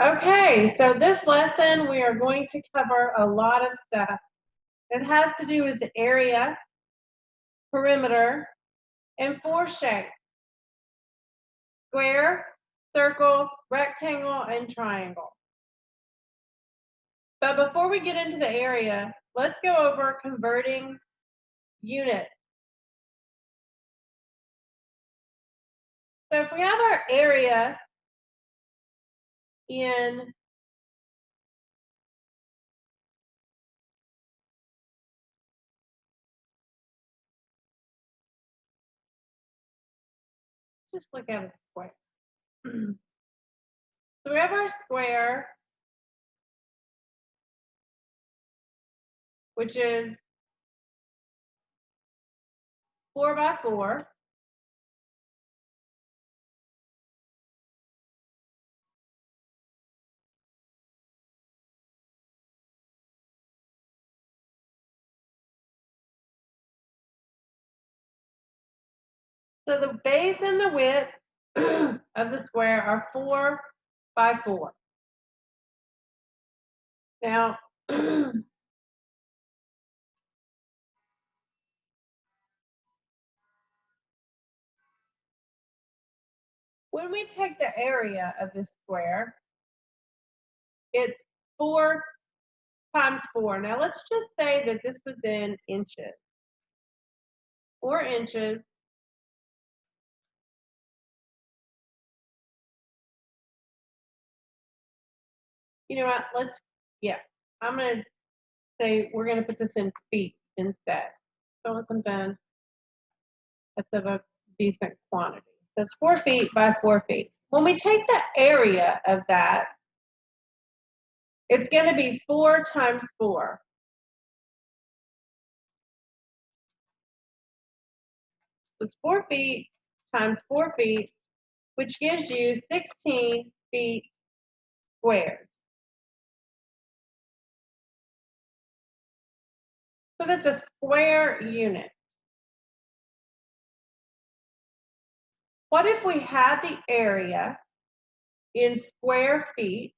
Okay, so this lesson we are going to cover a lot of stuff. It has to do with the area, perimeter, and four shapes: square, circle, rectangle, and triangle. But before we get into the area, let's go over converting units. So if we have our area in just look at a square. So we have our square, which is 4 by 4. So the base and the width of the square are 4 by 4. Now, when we take the area of this square, it's 4 times 4. Now, let's just say that this was in inches. 4 inches you know what, I'm going to say we're going to put this in feet instead. So I want something that's of a decent quantity. So it's 4 feet by 4 feet. When we take the area of that, it's going to be 4 times 4. So it's 4 feet times 4 feet, which gives you 16 feet squared. So that's a square unit. What if we had the area in square feet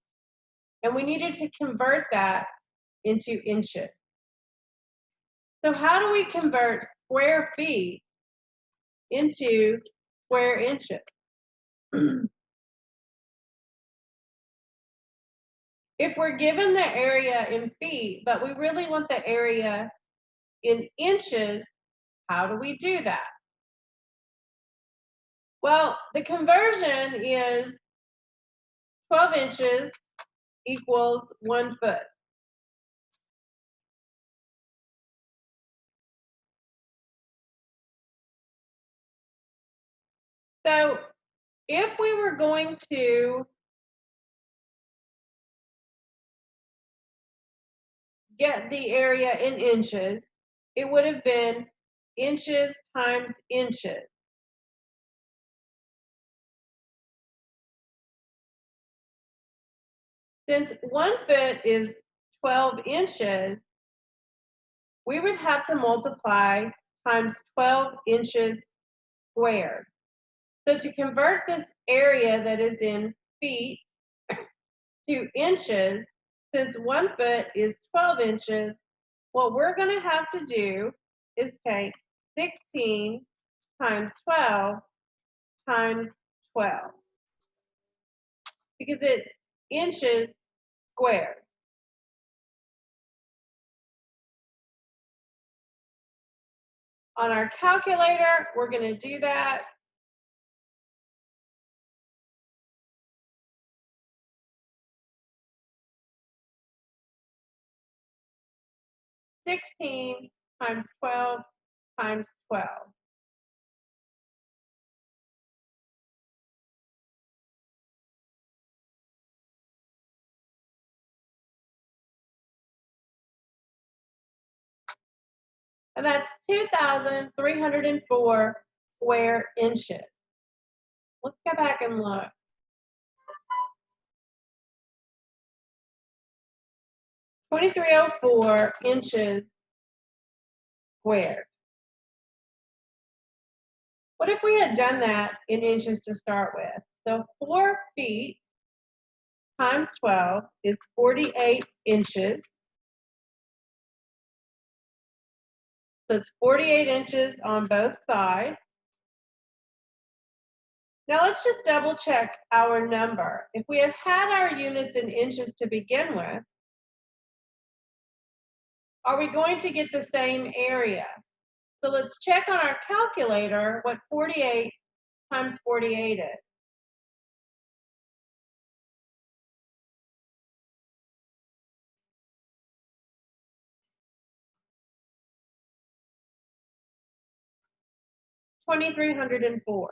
and we needed to convert that into inches? So how do we convert square feet into square inches? If we're given the area in feet, but we really want the area in inches, how do we do that? Well, the conversion is 12 inches equals 1 foot. So if we were going to get the area in inches, it would have been inches times inches. Since 1 foot is 12 inches, we would have to multiply times 12 inches squared. So to convert this area that is in feet to inches, since 1 foot is 12 inches, what we're going to have to do is take 16 times 12 times 12, because it's inches squared. On our calculator, we're going to do that. Sixteen times 12 times 12. And that's 2,304 square inches. Let's go back and look. 2,304 inches squared. What if we had done that in inches to start with? So 4 feet times 12 is 48 inches. So it's 48 inches on both sides. Now let's just double check our number. If we had had our units in inches to begin with, are we going to get the same area? So let's check on our calculator what 48 times 48 is. $2,304.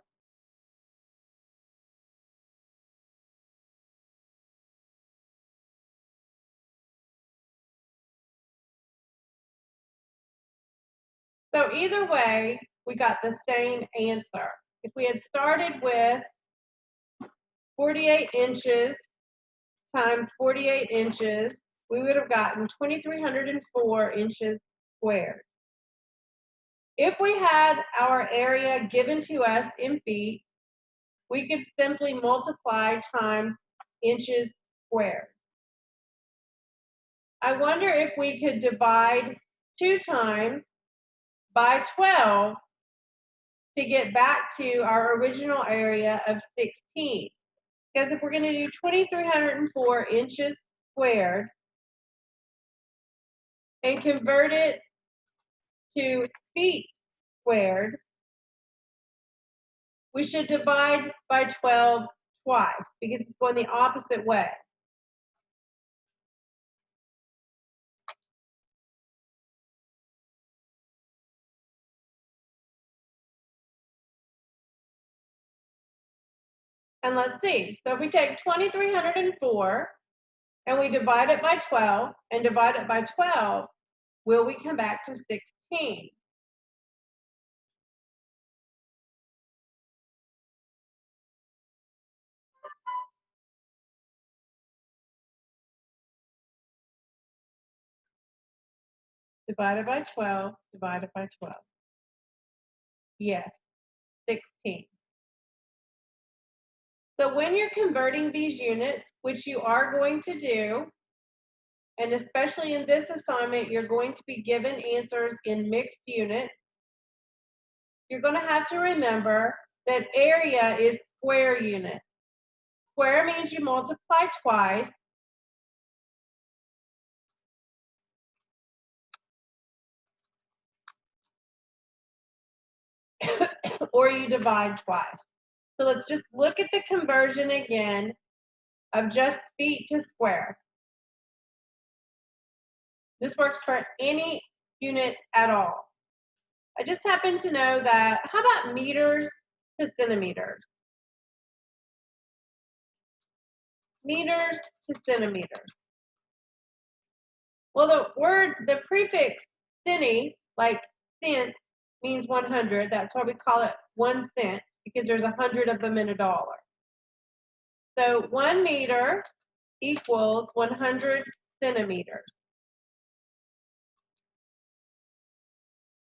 So either way, we got the same answer. If we had started with 48 inches times 48 inches, we would have gotten 2,304 inches squared. If we had our area given to us in feet, we could simply multiply times inches squared. I wonder if we could divide 2 times by 12 to get back to our original area of 16. Because if we're going to do 2,304 inches squared and convert it to feet squared, we should divide by 12 twice because it's going the opposite way. And let's see. So if we take 2,304 and we divide it by 12 and divide it by 12, will we come back to 16? Divided by 12, divided by 12. Yes, 16. So when you're converting these units, which you are going to do, and especially in this assignment, you're going to be given answers in mixed units, you're going to have to remember that area is square unit. Square means you multiply twice. Or you divide twice. So let's just look at the conversion again of just feet to square. This works for any unit at all. I just happen to know that, how about meters to centimeters? Meters to centimeters. Well, the prefix centi, like cent, means 100. That's why we call it 1 cent, because there's 100 of them in a dollar. So 1 meter equals 100 centimeters.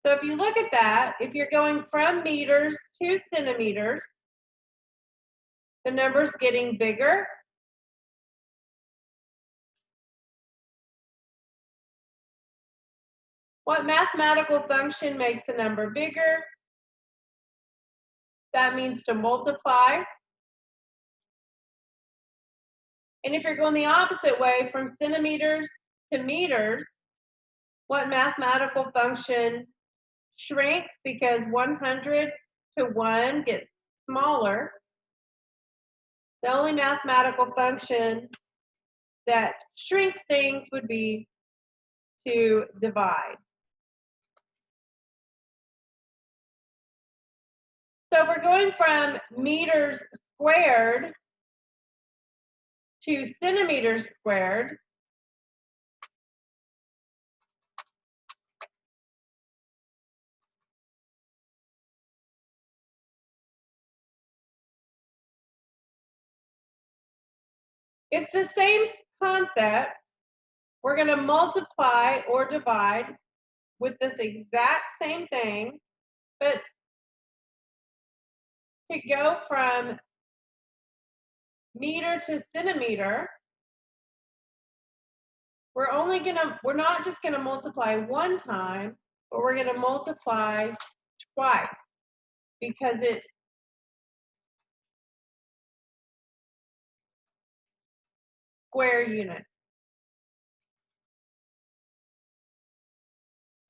So if you look at that, if you're going from meters to centimeters, the number's getting bigger. What mathematical function makes a number bigger? That means to multiply. And if you're going the opposite way from centimeters to meters, what mathematical function shrinks because 100 to 1 gets smaller? The only mathematical function that shrinks things would be to divide. So if we're going from meters squared to centimeters squared, it's the same concept. We're going to multiply or divide with this exact same thing, but to go from meter to centimeter, we're not just gonna multiply one time, but we're gonna multiply twice because it's square units.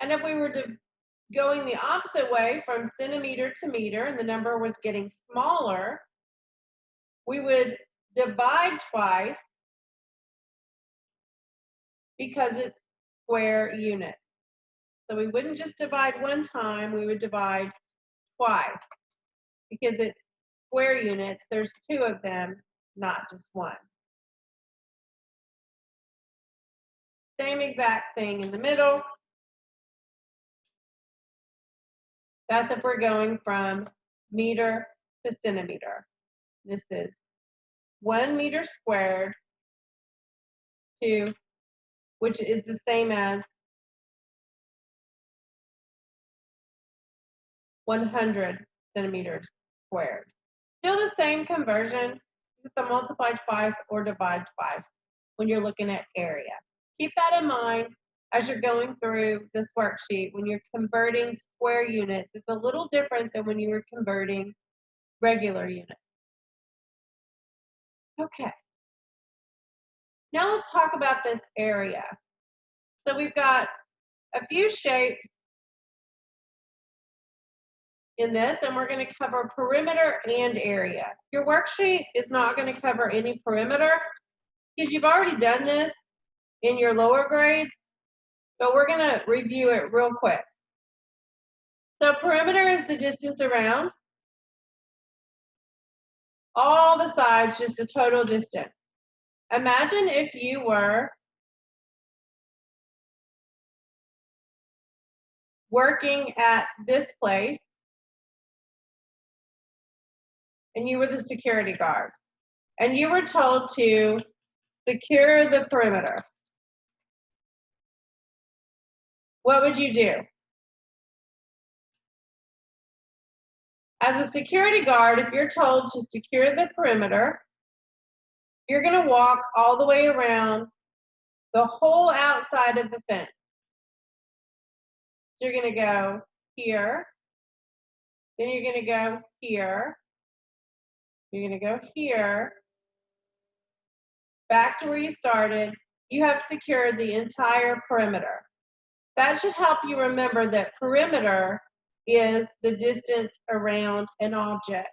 And if we were going the opposite way from centimeter to meter and the number was getting smaller, we would divide twice because it's square units. So we wouldn't just divide one time, we would divide twice because it's square units. There's two of them, not just one. Same exact thing in the middle. That's if we're going from meter to centimeter. This is 1 meter squared to, which is the same as 100 centimeters squared. Still the same conversion, just to multiply twice or divide twice when you're looking at area. Keep that in mind as you're going through this worksheet. When you're converting square units, it's a little different than when you were converting regular units. Okay. Now let's talk about this area. So we've got a few shapes in this, and we're going to cover perimeter and area. Your worksheet is not going to cover any perimeter because you've already done this in your lower grades, but we're going to review it real quick. So perimeter is the distance around. All the sides, just the total distance. Imagine if you were working at this place and you were the security guard and you were told to secure the perimeter. What would you do? As a security guard, if you're told to secure the perimeter, you're going to walk all the way around the whole outside of the fence. So you're going to go here, then you're going to go here, you're going to go here, back to where you started. You have secured the entire perimeter. That should help you remember that perimeter is the distance around an object.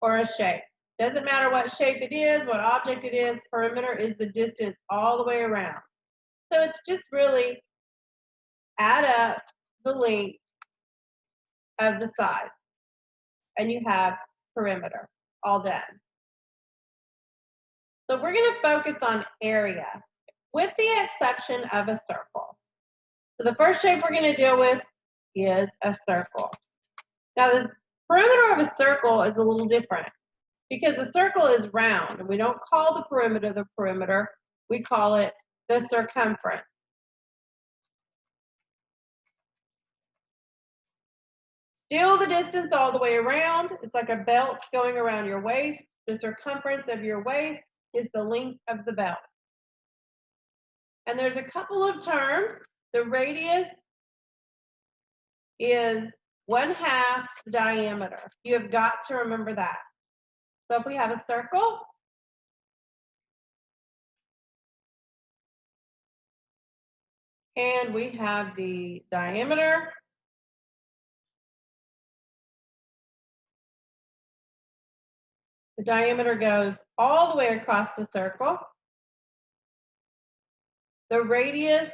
Or a shape. Doesn't matter what shape it is, what object it is, perimeter is the distance all the way around. So it's just really add up the length of the sides and you have perimeter all done. So we're going to focus on area with the exception of a circle. So the first shape we're going to deal with is a circle. Now the perimeter of a circle is a little different because a circle is round and we don't call the perimeter, we call it the circumference. Still the distance all the way around. It's like a belt going around your waist. The circumference of your waist is the length of the belt. And there's a couple of terms. The radius is 1/2 the diameter. You have got to remember that. So if we have a circle, and we have the diameter, the diameter goes all the way across the circle. The radius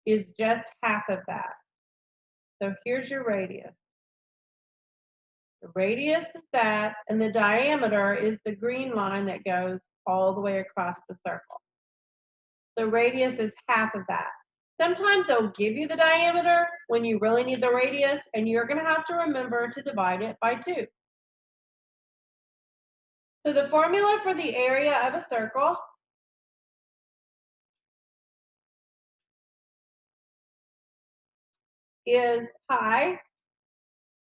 is just half of that. So here's your radius. The radius is that, and the diameter is the green line that goes all the way across the circle. The radius is half of that. Sometimes they'll give you the diameter when you really need the radius, and you're going to have to remember to divide it by 2. So the formula for the area of a circle is pi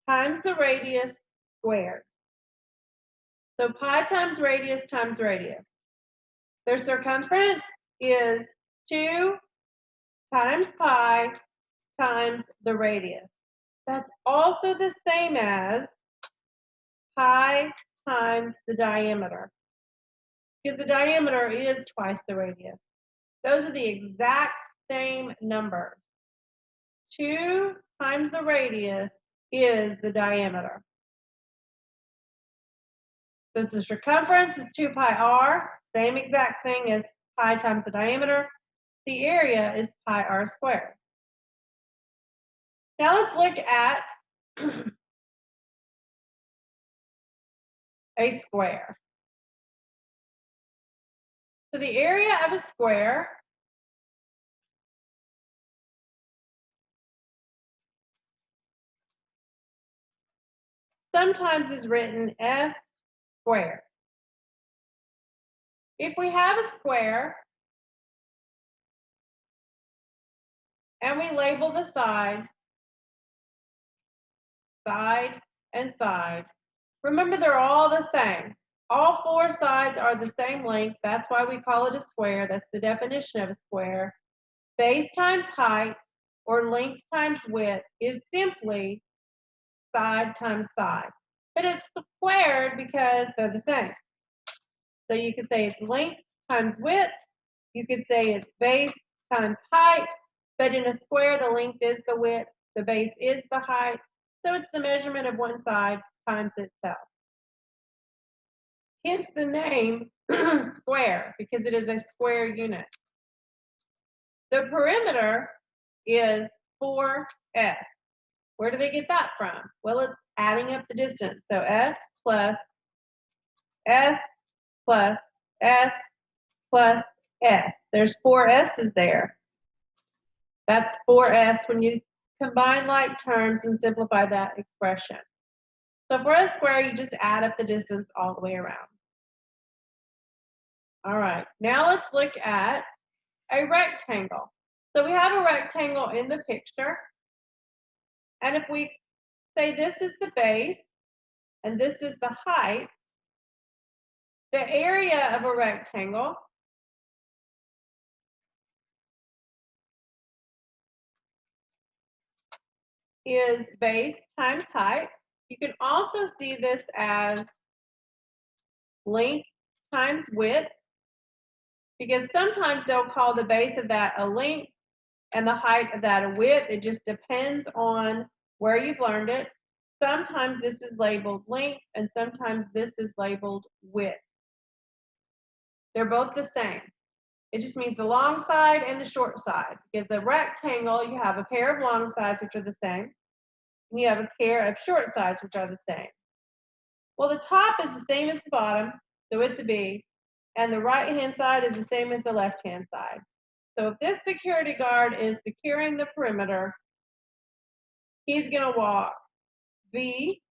times the radius squared. So pi times radius times radius. Their circumference is 2 times pi times the radius. That's also the same as pi times the diameter, because the diameter is twice the radius. Those are the exact same numbers. 2 times the radius is the diameter. So the circumference is 2 pi r, same exact thing as pi times the diameter. The area is pi r squared. Now let's look at a square. So the area of a square sometimes is written S squared. If we have a square and we label the side, side, and side, remember they're all the same. All 4 sides are the same length. That's why we call it a square. That's the definition of a square. Base times height, or length times width, is simply side times side. But it's squared because they're the same. So you could say it's length times width. You could say it's base times height. But in a square, the length is the width, the base is the height. So it's the measurement of one side times itself. Hence the name square, because it is a square unit. The perimeter is 4s. Where do they get that from? Well, it's adding up the distance. So s plus s plus s plus s. There's 4 s's there. That's 4s when you combine like terms and simplify that expression. So for a square, you just add up the distance all the way around. All right, now let's look at a rectangle. So we have a rectangle in the picture. And if we say this is the base and this is the height, the area of a rectangle is base times height. You can also see this as length times width, because sometimes they'll call the base of that a length and the height of that a width. It just depends on where you've learned it. Sometimes this is labeled length and sometimes this is labeled width. They're both the same. It just means the long side and the short side. Because the rectangle, you have a pair of long sides, which are the same, and you have a pair of short sides, which are the same. Well, the top is the same as the bottom, so it's a B, and the right-hand side is the same as the left-hand side. So if this security guard is securing the perimeter, he's going to walk B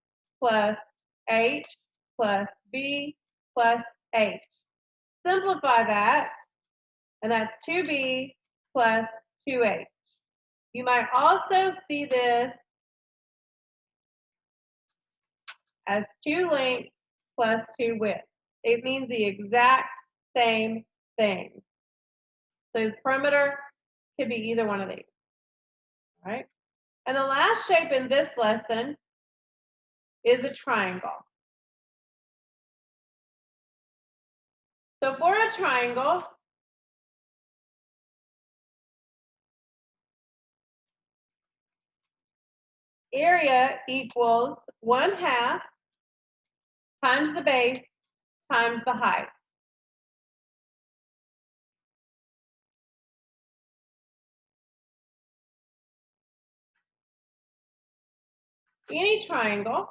plus H plus B plus H. Simplify that, and that's 2B plus 2H. You might also see this as 2 length plus 2 width. It means the exact same thing. So the perimeter could be either one of these. All right. And the last shape in this lesson is a triangle. So for a triangle, area equals 1/2 times the base times the height. Any triangle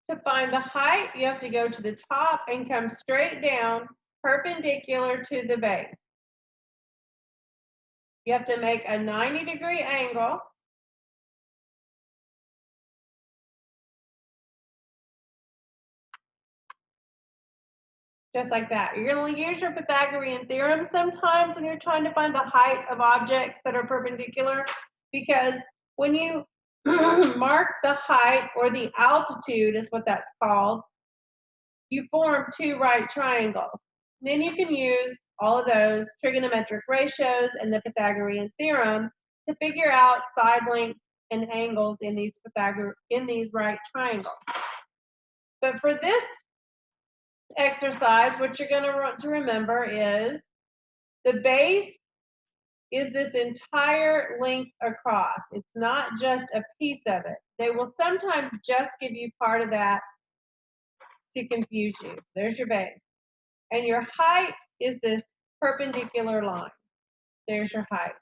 to find the height, you have to go to the top and come straight down perpendicular to the base. You have to make a 90-degree angle. just like that. You're going to use your Pythagorean theorem sometimes when you're trying to find the height of objects that are perpendicular, because when you mark the height, or the altitude is what that's called, you form two right triangles. Then you can use all of those trigonometric ratios and the Pythagorean theorem to figure out side lengths and angles in these right triangles. But for this exercise, what you're going to want to remember is the base is this entire length across. It's not just a piece of it. They will sometimes just give you part of that to confuse you. There's your base. And your height is this perpendicular line. There's your height.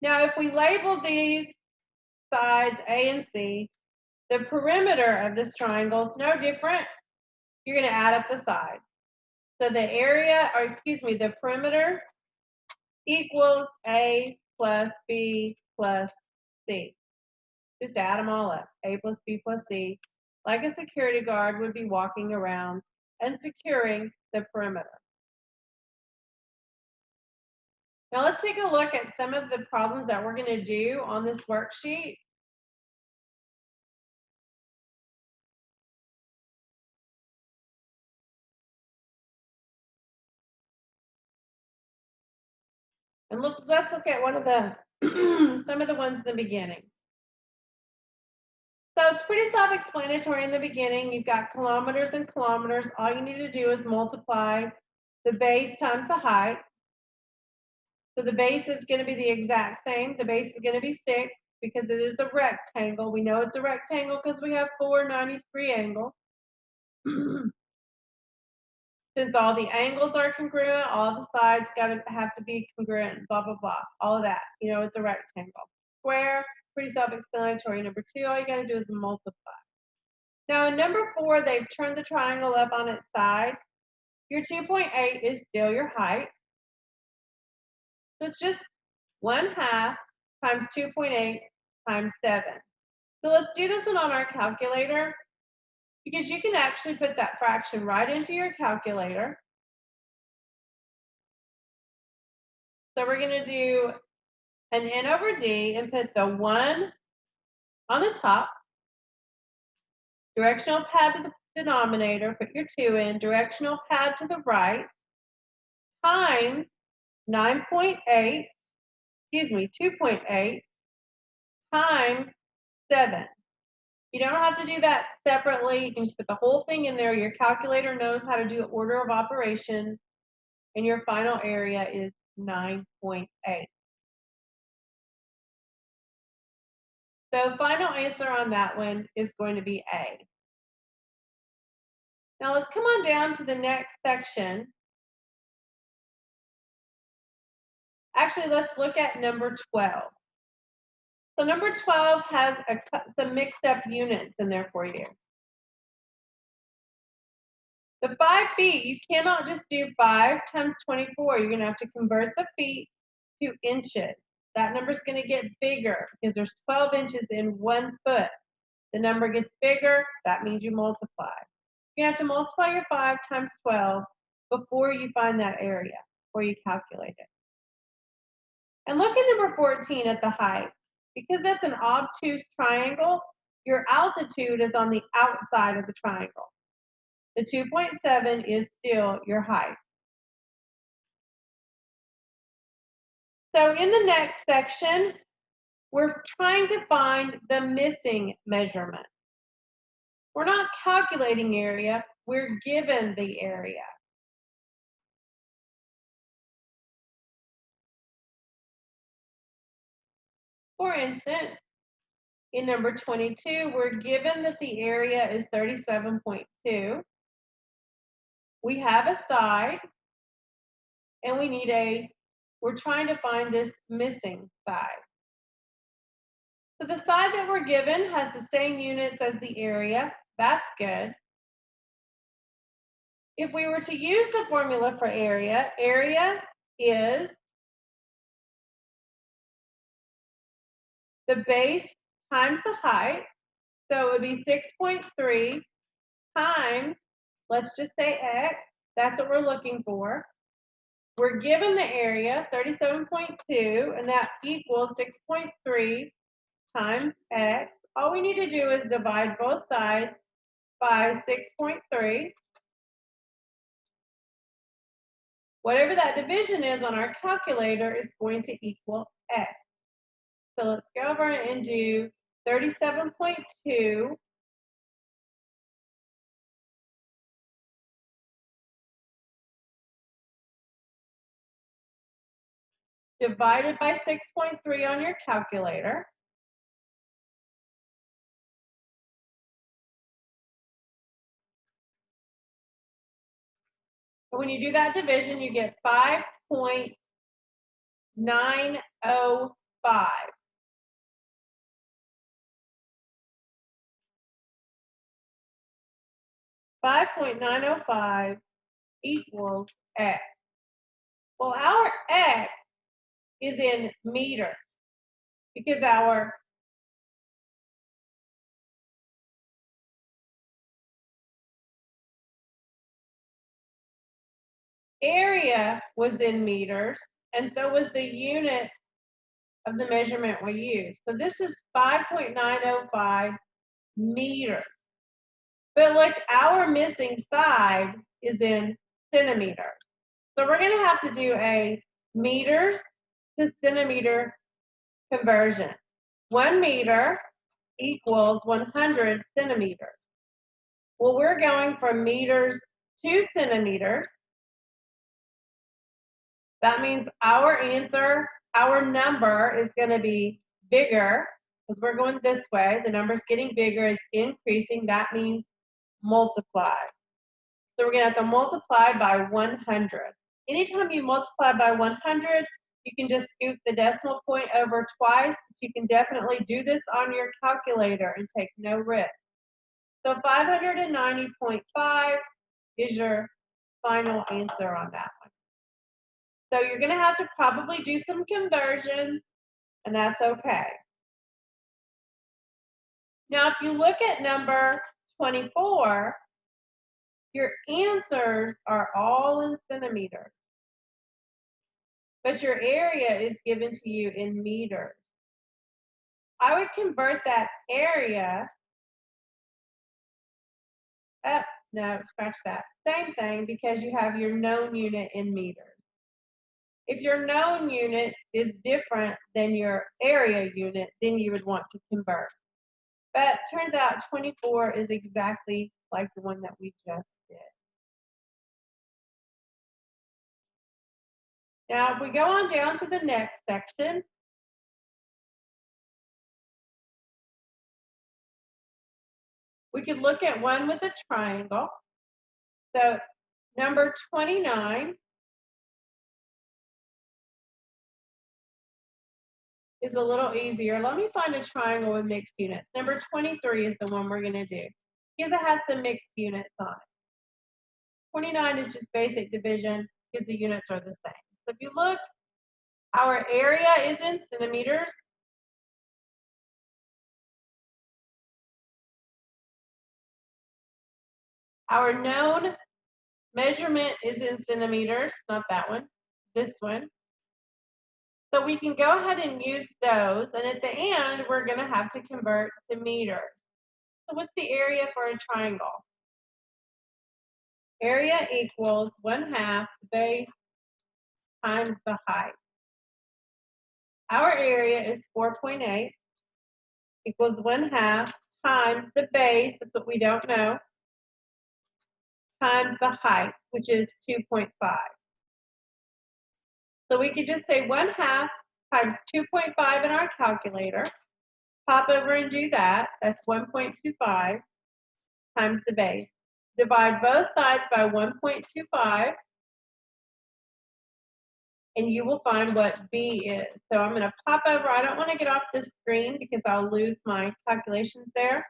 Now, if we label these sides A and C, the perimeter of this triangle is no different. You're going to add up the sides. So the area, or excuse me, the perimeter equals A plus B plus C. Just add them all up. A plus B plus C. Like a security guard would be walking around and securing the perimeter. Now let's take a look at some of the problems that we're going to do on this worksheet. And let's look at one of the some of the ones in the beginning. So it's pretty self-explanatory in the beginning. You've got kilometers and kilometers. All you need to do is multiply the base times the height. So the base is going to be the exact same. The base is going to be 6 because it is a rectangle. We know it's a rectangle because we have 4 90-degree angles. Since all the angles are congruent, all the sides have to be congruent, blah, blah, blah. All of that. You know, it's a rectangle. Square, pretty self-explanatory. Number 2, all you got to do is multiply. Now, in number 4, they've turned the triangle up on its side. Your 2.8 is still your height. So it's just 1/2 times 2.8 times 7. So let's do this one on our calculator, because you can actually put that fraction right into your calculator. So we're going to do an n over d and put the 1 on the top, directional pad to the denominator, put your 2 in, directional pad to the right, times 9.8, excuse me, 2.8 times 7. You don't have to do that separately. You can just put the whole thing in there. Your calculator knows how to do order of operations, and your final area is 9.8. So final answer on that one is going to be A. Now let's come on down to the next section. Actually, let's look at number 12. So number 12 has some mixed up units in there for you. The 5 feet, you cannot just do 5 times 24. You're going to have to convert the feet to inches. That number is going to get bigger because there's 12 inches in 1 foot. The number gets bigger, that means you multiply. You have to multiply your 5 times 12 before you find that area, before you calculate it. And look at number 14 at the height. Because that's an obtuse triangle, your altitude is on the outside of the triangle. The 2.7 is still your height. So in the next section, we're trying to find the missing measurement. We're not calculating area, we're given the area. For instance, in number 22, we're given that the area is 37.2. We have a side, and we're trying to find this missing side. So the side that we're given has the same units as the area. That's good. If we were to use the formula for area, area is the base times the height. So it would be 6.3 times let's just say X. That's what we're looking for. We're given the area, 37.2, and that equals 6.3 times X. All we need to do is divide both sides by 6.3. Whatever that division is on our calculator is going to equal X. So let's go over and do 37.2 divided by 6.3 on your calculator. And when you do that division, you get 5.905. 5.905 equals X. Well, our X is in meters because our area was in meters, and so was the unit of the measurement we used. So this is 5.905 meters. But look, our missing side is in centimeters. So we're going to have to do a meters to centimeter conversion. 1 meter equals 100 centimeters. Well, we're going from meters to centimeters. That means our answer, our number is going to be bigger because we're going this way. The number's getting bigger, it's increasing. That means multiply. So we're going to have to multiply by 100. Anytime you multiply by 100, you can just scoot the decimal point over twice. You can definitely do this on your calculator and take no risk. So 590.5 is your final answer on that one. So you're going to have to probably do some conversion, and that's okay. Now, if you look at number 24, your answers are all in centimeters, but your area is given to you in meters. I would convert that area, no, scratch that, same thing, because you have your known unit in meters. If your known unit is different than your area unit, then you would want to convert. But turns out 24 is exactly like the one that we just did. Now, if we go on down to the next section, we could look at one with a triangle. So number 29 is a little easier. Let me find a triangle with mixed units. Number 23 is the one we're going to do because it has some mixed units on it. 29 is just basic division because the units are the same. So if you look, our area is in centimeters. Our known measurement is in centimeters, not that one, this one. So we can go ahead and use those, and at the end, we're going to have to convert to meters. So what's the area for a triangle? Area equals 1/2 the base times the height. Our area is 4.8 equals 1/2 times the base, that's what we don't know, times the height, which is 2.5. So we could just say 1/2 times 2.5 in our calculator. Pop over and do that. That's 1.25 times the base. Divide both sides by 1.25, and you will find what B is. So I'm going to pop over. I don't want to get off the screen because I'll lose my calculations there.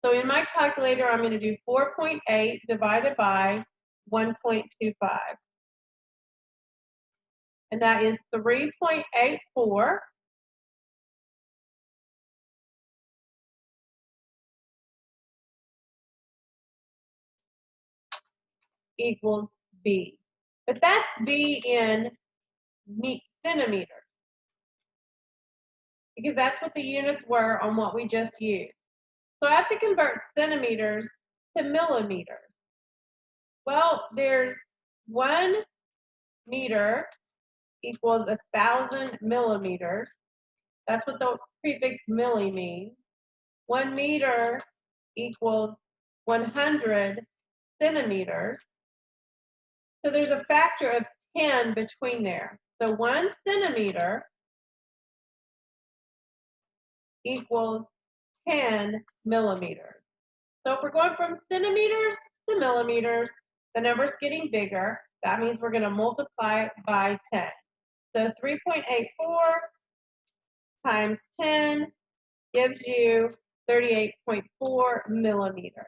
So in my calculator, I'm going to do 4.8 divided by 1.25. And that is 3.84. equals B. But that's B in centimeters, because that's what the units were on what we just used. So I have to convert centimeters to millimeters. Well, there's 1 meter equals 1,000 millimeters. That's what the prefix milli means. 1 meter equals 100 centimeters. So there's a factor of 10 between there. So 1 centimeter equals 10 millimeters. So if we're going from centimeters to millimeters, the number's getting bigger. That means we're going to multiply it by 10. So 3.84 times 10 gives you 38.4 millimeters.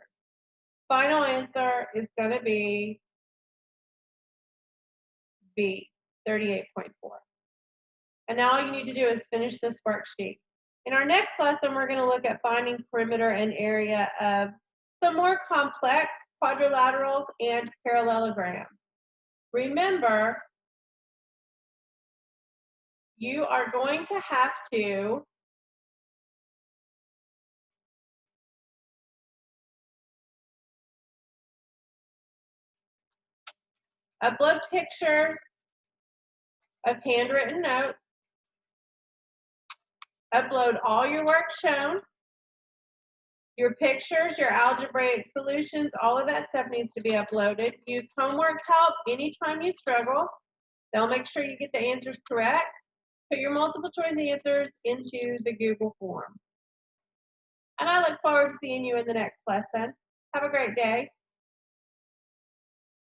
Final answer is going to be B, 38.4. And now all you need to do is finish this worksheet. In our next lesson, we're going to look at finding perimeter and area of some more complex quadrilaterals and parallelograms. Remember, you are going to have to upload pictures of handwritten notes, upload all your work shown, your pictures, your algebraic solutions, all of that stuff needs to be uploaded. Use homework help anytime you struggle. They'll make sure you get the answers correct. Put your multiple choice answers into the Google form. And I look forward to seeing you in the next lesson. Have a great day.